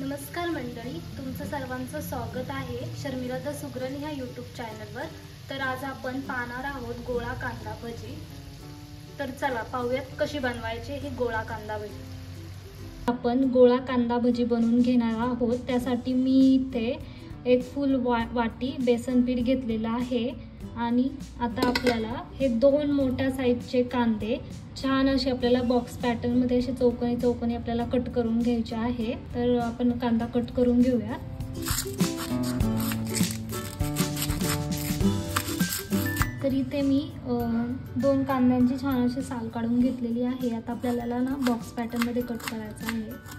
नमस्कार मंडळी, तुमचं सर्वांचं स्वागत आहे शर्मिला द सुगरण ह्या यूट्यूब चॅनलवर। तर आज आपण पाहणार आहोत गोळा कांदा भजी। तर चला पाहूयात कशी बनवायची ही गोळा कांदा भजी। आपण गोळा कांदा भजी बनवून घेणार आहोत। त्यासाठी मी इथे एक फुल वाटी बेसन पीठ घेतलेला आहे आणि आता आपल्याला हे दोन मोठ्या साईजचे कांदे छान असे आपल्याला बॉक्स पॅटर्न मध्ये असे चौकोनी चौकोनी आपल्याला कट करून घ्यायचे आहे। तर आपण कांदा कट करून घेऊया। तर इथे मी दोन कांद्यांची छान अशी साल काढून घेतलेली आहे। आता आपल्याला ना बॉक्स पॅटर्न मध्ये कट करायचं आहे।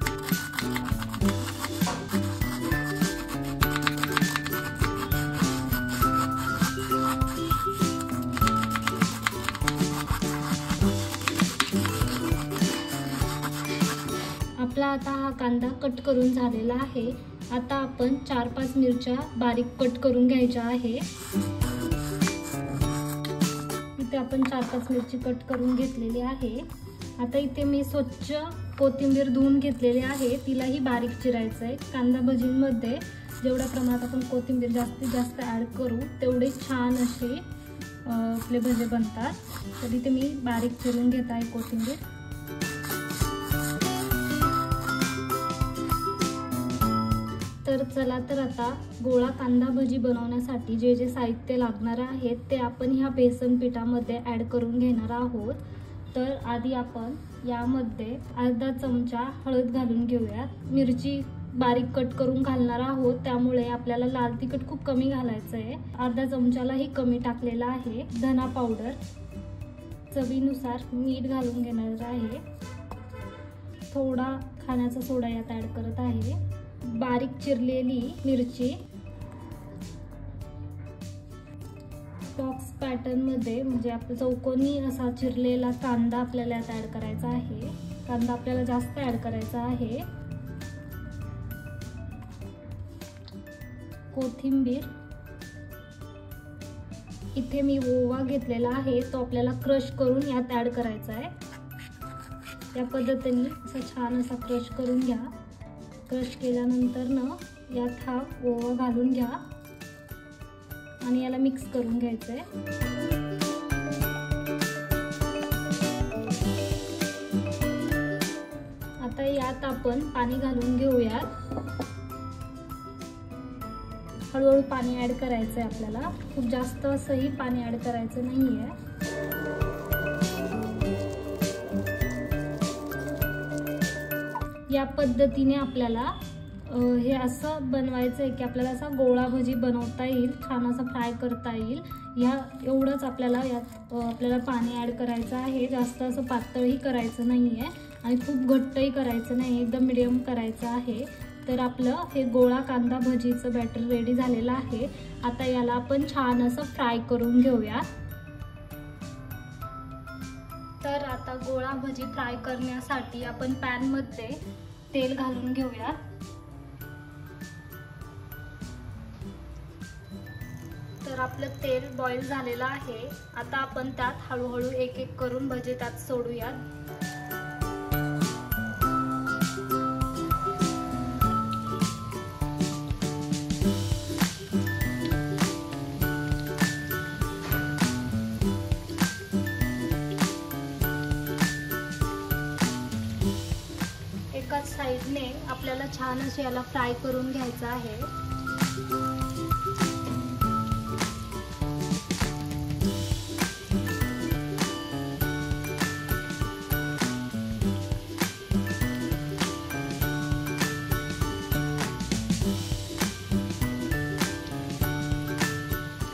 आपला आता हा कांदा कट करून झालेला आहे। आता आपण 4-5 मिरच्या बारीक कट करून घ्यायच्या आहे। इथे आपण 4-5 मिरची कट करून घेतलेली आहे। आता इथे मी स्वच्छ कोथिंबीर धुवून घेतलेली आहे, तिलाही बारीक चिरायचं आहे। कांदा भजींमध्ये जेवढ्या प्रमाणात आपण कोथिंबीर जास्तीत जास्त ॲड करू तेवढे छान असे आपले भजे बनतात। तर इथे मी बारीक चिरून घेत आहे कोथिंबीर। तर चला तर आता गोळा कांदा भजी बनवण्यासाठी जे जे साहित्य लागणार आहे ते आपण ह्या बेसन पिठामध्ये ॲड करून घेणार आहोत। तर आधी आपण यामध्ये अर्धा चमचा हळद घालून घेऊया। मिरची बारीक कट करून घालणार आहोत, त्यामुळे आपल्याला लाल तिखट खूप कमी घालायचं आहे। अर्धा चमचालाही कमी टाकलेला आहे। धना पावडर, चवीनुसार मीठ घालून घेणार आहे। थोडा खाण्याचा सोडा यात ॲड करत आहे। बारीक चिरलेली मिरची, बॉक्स पॅटर्न मध्ये म्हणजे आपला चौकोनी असा चिरलेला कांदा आपल्याला यात ॲड करायचा आहे। कांदा आपल्याला जास्त ॲड करायचा आहे। कोथिंबीर, इथे मी ओवा घेतलेला आहे, तो आपल्याला क्रश करून यात ॲड करायचा आहे। या पद्धतीने असं छान असा क्रश करून घ्या। क्रश केल्यानंतर ना यात हा ओवा घालून घ्या आणि याला मिक्स करून घ्यायचंय। आता यात आपण पाणी घालून घेऊया। हळूहळू पाणी ॲड करायचंय आपल्याला, खूप जास्त असंही पाणी ॲड करायचं नाहीये। या पद्धतीने आपल्याला हे असं बनवायचं आहे की आपल्याला असा गोळा भजी बनवता येईल, छान असा फ्राय करता येईल। या एवढंच आपल्याला यात आपल्याला पाणी ॲड करायचं आहे। जास्त असं पातळही करायचं नाही आहे आणि खूप घट्टही करायचं नाही, एकदम मिडियम करायचं आहे। तर आपलं हे गोळा कांदा भजीचं बॅटर रेडी झालेलं आहे। आता याला आपण छान असं फ्राय करून घेऊया। तर आता गोळा भजी फ्राय करण्यासाठी आपण पॅन मध्ये तेल घालून घेऊया। तर आपलं तेल बॉईल झालेलं आहे। आता आपण त्यात हळूहळू एक एक करून भजे त्यात सोडूयात। एकाच साईडने आपल्याला छान असे याला फ्राय करून घ्यायचं आहे।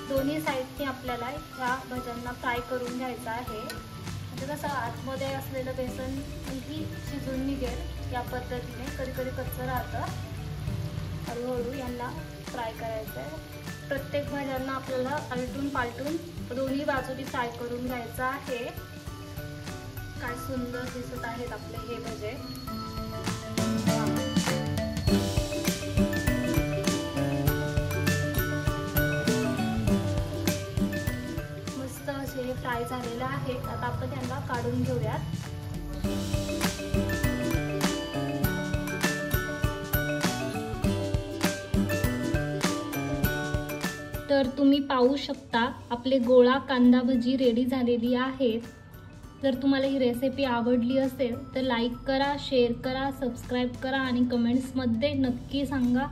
दोन्ही साईडने आपल्याला या भज्यांना फ्राय करून घ्यायचं आहे। म्हणजे कसं आतमध्ये असलेलं बेसन ही शिजून निघेल या पद्धतीने। कधी कधी कच्चं राहतं। हळूहळू यांना फ्राय करायचं आहे। प्रत्येक भाज्यांना आपल्याला आलटून पालटून दोन्ही बाजूनी फ्राय करून घ्यायचं आहे। काय सुंदर दिसत आहेत आपले हे भजे। मस्त असे फ्राय झालेले आहेत। आता आपण यांना काढून घेऊयात। तर तुम्ही पाहू शकता आपले गोळा कांदा भजी रेडी झालेली आहेत। जर तुम्हाला ही रेसिपी आवडली असेल तर लाईक करा, शेअर करा, सबस्क्राईब करा आणि कमेंट्समध्ये नक्की सांगा